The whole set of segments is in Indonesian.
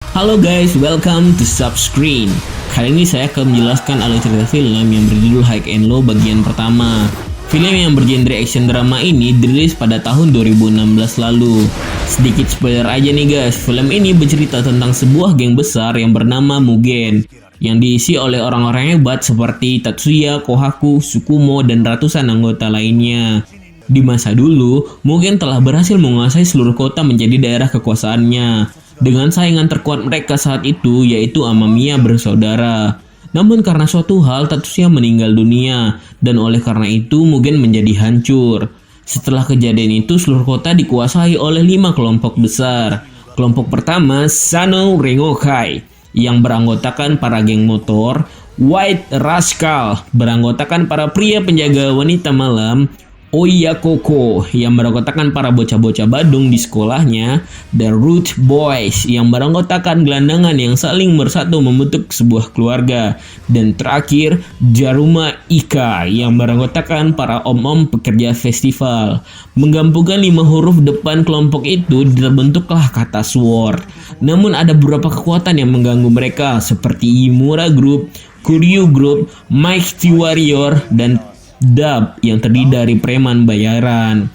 Halo guys, welcome to Subscreen. Kali ini saya akan menjelaskan alur cerita film yang berjudul High and Low bagian pertama. Film yang bergenre action drama ini dirilis pada tahun 2016 lalu. Sedikit spoiler aja nih guys, film ini bercerita tentang sebuah geng besar yang bernama Mugen, yang diisi oleh orang-orang hebat seperti Tatsuya, Kohaku, Tsukumo, dan ratusan anggota lainnya. Di masa dulu, Mugen telah berhasil menguasai seluruh kota menjadi daerah kekuasaannya, dengan saingan terkuat mereka saat itu yaitu Amamiya bersaudara. Namun karena suatu hal Tatsuya meninggal dunia, dan oleh karena itu Mugen menjadi hancur. Setelah kejadian itu seluruh kota dikuasai oleh 5 kelompok besar. Kelompok pertama Sano Rengokai yang beranggotakan para geng motor, White Rascal beranggotakan para pria penjaga wanita malam, Oyakoko yang beranggotakan para bocah-bocah Badung di sekolahnya, dan Root Boys yang beranggotakan gelandangan yang saling bersatu membentuk sebuah keluarga, dan terakhir Jaruma Ika yang beranggotakan para om-om pekerja festival. Menggabungkan 5 huruf depan kelompok itu terbentuklah kata SWORD. Namun ada beberapa kekuatan yang mengganggu mereka seperti Imura Group, Kuryu Group, Mighty Warrior, dan Dub yang terdiri dari preman bayaran.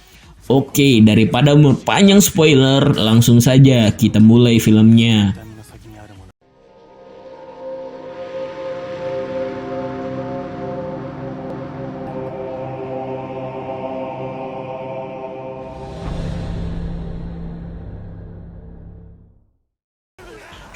Oke, daripada memperpanjang spoiler, langsung saja kita mulai filmnya.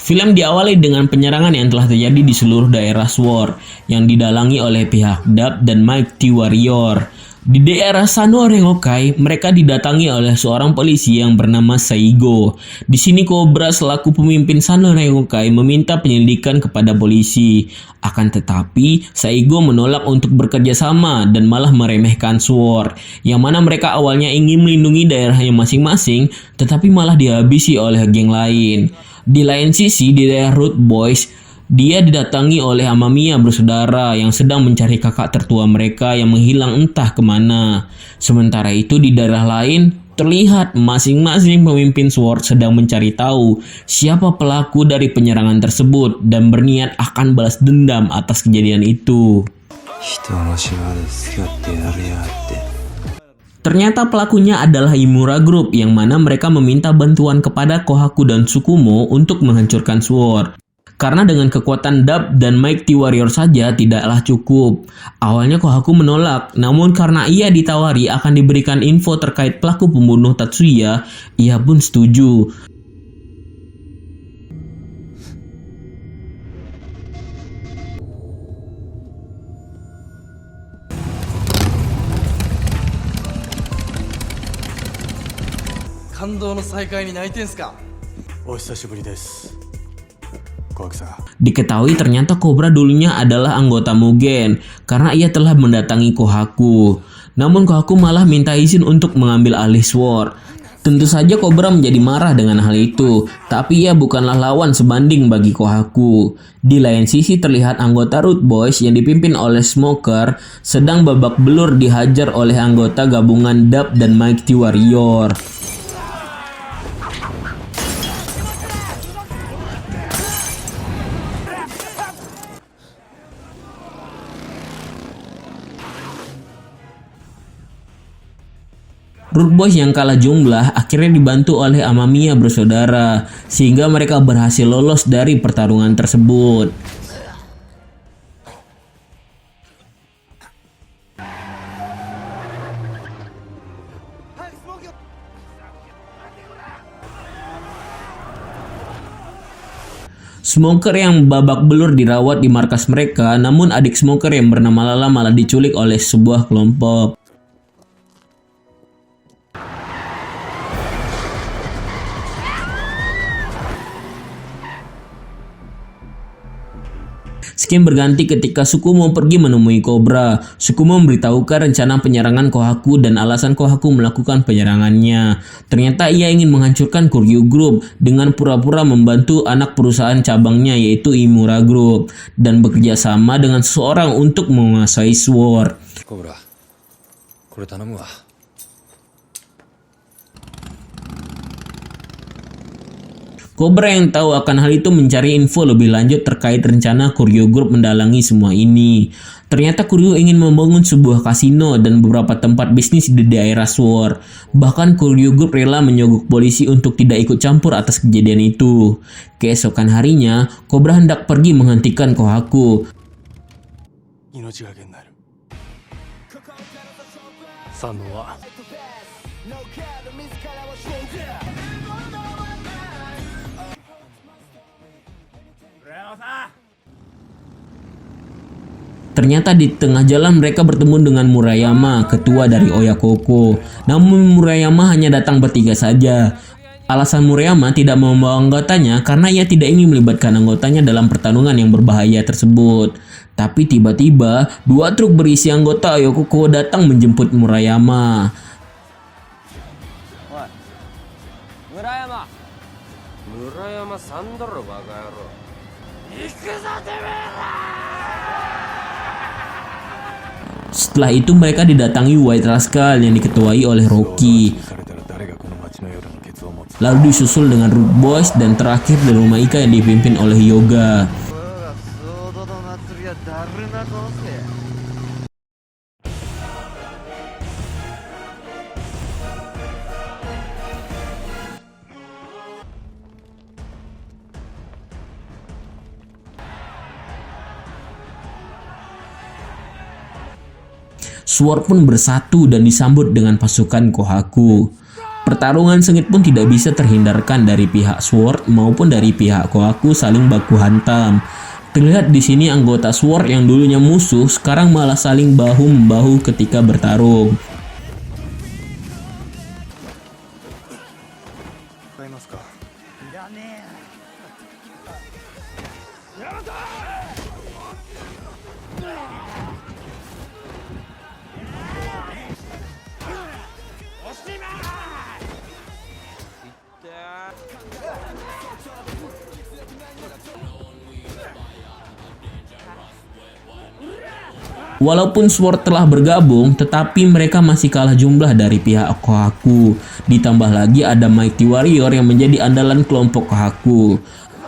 Film diawali dengan penyerangan yang telah terjadi di seluruh daerah SWORD yang didalangi oleh pihak Dub dan Mighty Warrior. Di daerah Sano Rengokai, mereka didatangi oleh seorang polisi yang bernama Saigo. Di sini Cobra selaku pemimpin Sano Rengokai meminta penyelidikan kepada polisi. Akan tetapi, Saigo menolak untuk bekerja sama dan malah meremehkan SWORD, yang mana mereka awalnya ingin melindungi daerahnya masing-masing, tetapi malah dihabisi oleh geng lain. Di lain sisi, di daerah Root Boys, dia didatangi oleh Amamiya bersaudara yang sedang mencari kakak tertua mereka yang menghilang entah kemana. Sementara itu di daerah lain, terlihat masing-masing pemimpin SWORD sedang mencari tahu siapa pelaku dari penyerangan tersebut dan berniat akan balas dendam atas kejadian itu. Ternyata pelakunya adalah Imura Group yang mana mereka meminta bantuan kepada Kohaku dan Tsukumo untuk menghancurkan SWORD. Karena dengan kekuatan Dub dan Mighty Warrior saja tidaklah cukup. Awalnya Kohaku menolak, namun karena ia ditawari akan diberikan info terkait pelaku pembunuh Tatsuya, ia pun setuju. Diketahui ternyata Cobra dulunya adalah anggota Mugen karena ia telah mendatangi Kohaku. Namun Kohaku malah minta izin untuk mengambil alih SWORD. Tentu saja Cobra menjadi marah dengan hal itu, tapi ia bukanlah lawan sebanding bagi Kohaku. Di lain sisi terlihat anggota Root Boys yang dipimpin oleh Smoker sedang babak belur dihajar oleh anggota gabungan Dub dan Mighty Warrior. Root Boys yang kalah jumlah akhirnya dibantu oleh Amamiya bersaudara sehingga mereka berhasil lolos dari pertarungan tersebut. Smoker yang babak belur dirawat di markas mereka, namun adik Smoker yang bernama Lala malah diculik oleh sebuah kelompok. Skin berganti ketika Tsukumo pergi menemui Cobra. Tsukumo memberitahukan rencana penyerangan Kohaku dan alasan Kohaku melakukan penyerangannya. Ternyata ia ingin menghancurkan Kuryu Group dengan pura-pura membantu anak perusahaan cabangnya yaitu Imura Group dan bekerja sama dengan seseorang untuk menguasai SWORD. Cobra, これ頼むわ。Cobra yang tahu akan hal itu mencari info lebih lanjut terkait rencana Koryo Group mendalangi semua ini. Ternyata Koryo ingin membangun sebuah kasino dan beberapa tempat bisnis di daerah Sword. Bahkan Koryo Group rela menyogok polisi untuk tidak ikut campur atas kejadian itu. Keesokan harinya, Cobra hendak pergi menghentikan Kohaku. 命がけになる。佐野は Ternyata di tengah jalan mereka bertemu dengan Murayama, ketua dari Oyakoko. Namun Murayama hanya datang bertiga saja. Alasan Murayama tidak membawa anggotanya karena ia tidak ingin melibatkan anggotanya dalam pertarungan yang berbahaya tersebut. Tapi tiba-tiba, dua truk berisi anggota Oyakoko datang menjemput Murayama. Murayama Sandoro Bagaro. Setelah itu mereka didatangi White Rascal yang diketuai oleh Rocky. されたら誰がこの町の夜のケツを持つ。 Lalu disusul dengan Root Boys dan terakhir di rumah Ika yang dipimpin oleh Yoga. Sword pun bersatu dan disambut dengan pasukan Kohaku. Pertarungan sengit pun tidak bisa terhindarkan dari pihak Sword maupun dari pihak Kohaku saling baku hantam. Terlihat di sini anggota Sword yang dulunya musuh sekarang malah saling bahu-membahu ketika bertarung. 使いますか。 Walaupun Sword telah bergabung, tetapi mereka masih kalah jumlah dari pihak Kohaku. Ditambah lagi ada Mighty Warrior yang menjadi andalan kelompok Kohaku.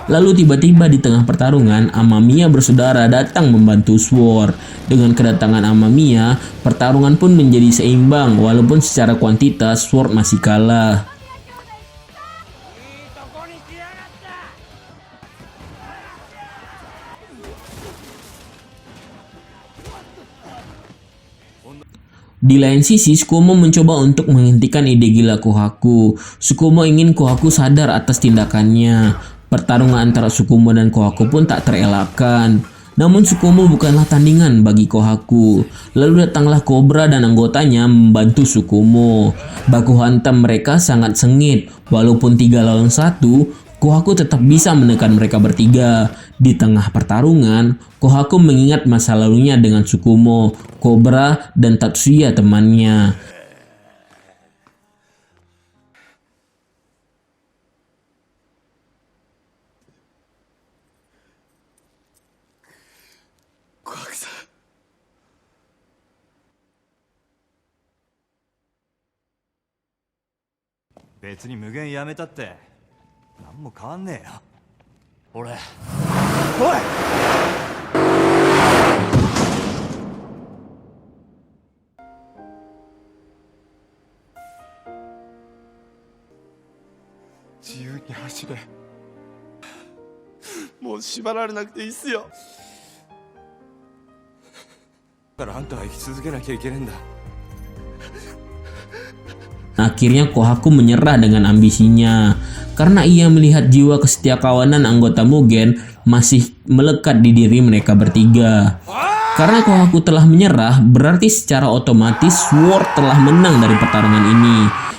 Lalu tiba-tiba di tengah pertarungan, Amamiya bersaudara datang membantu Sword. Dengan kedatangan Amamiya, pertarungan pun menjadi seimbang walaupun secara kuantitas Sword masih kalah. Di lain sisi, Tsukumo mencoba untuk menghentikan ide gila Kohaku. Tsukumo ingin Kohaku sadar atas tindakannya. Pertarungan antara Tsukumo dan Kohaku pun tak terelakkan. Namun Tsukumo bukanlah tandingan bagi Kohaku. Lalu datanglah Cobra dan anggotanya membantu Tsukumo. Baku hantam mereka sangat sengit. Walaupun 3 lawan 1, Kohaku tetap bisa menekan mereka bertiga. Di tengah pertarungan, Kohaku mengingat masa lalunya dengan Tsukumo, Cobra, dan Tatsuya temannya. Kohaku-san。別に無限やめたって何も変わんねえよ。俺。おい。自由に走れ。もう縛られなくていいっすよ。だからあんたは生き続けなきゃいけねえんだ。 Akhirnya Kohaku menyerah dengan ambisinya karena ia melihat jiwa kesetiakawanan anggota Mugen masih melekat di diri mereka bertiga. Karena Kohaku telah menyerah, berarti secara otomatis Sword telah menang dari pertarungan ini.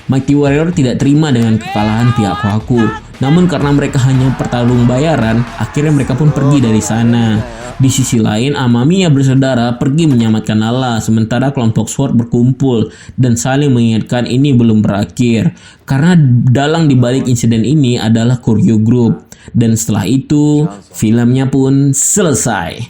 Mighty Warrior tidak terima dengan kekalahan pihak Kohaku. Namun karena mereka hanya pertarung bayaran, akhirnya mereka pun pergi dari sana. Di sisi lain, Amamiya bersaudara pergi menyelamatkan Nala, sementara kelompok Sword berkumpul dan saling mengingatkan ini belum berakhir. Karena dalang dibalik insiden ini adalah Koryo Group. Dan setelah itu, filmnya pun selesai.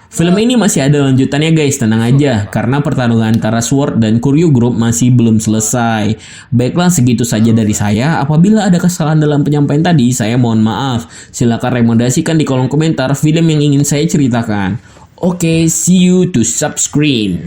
Film ini masih ada lanjutannya guys, tenang aja, karena pertarungan antara Sword dan Kuryu Group masih belum selesai. Baiklah, segitu saja dari saya. Apabila ada kesalahan dalam penyampaian tadi, saya mohon maaf. Silakan rekomendasikan di kolom komentar film yang ingin saya ceritakan. Oke, see you to subscribe.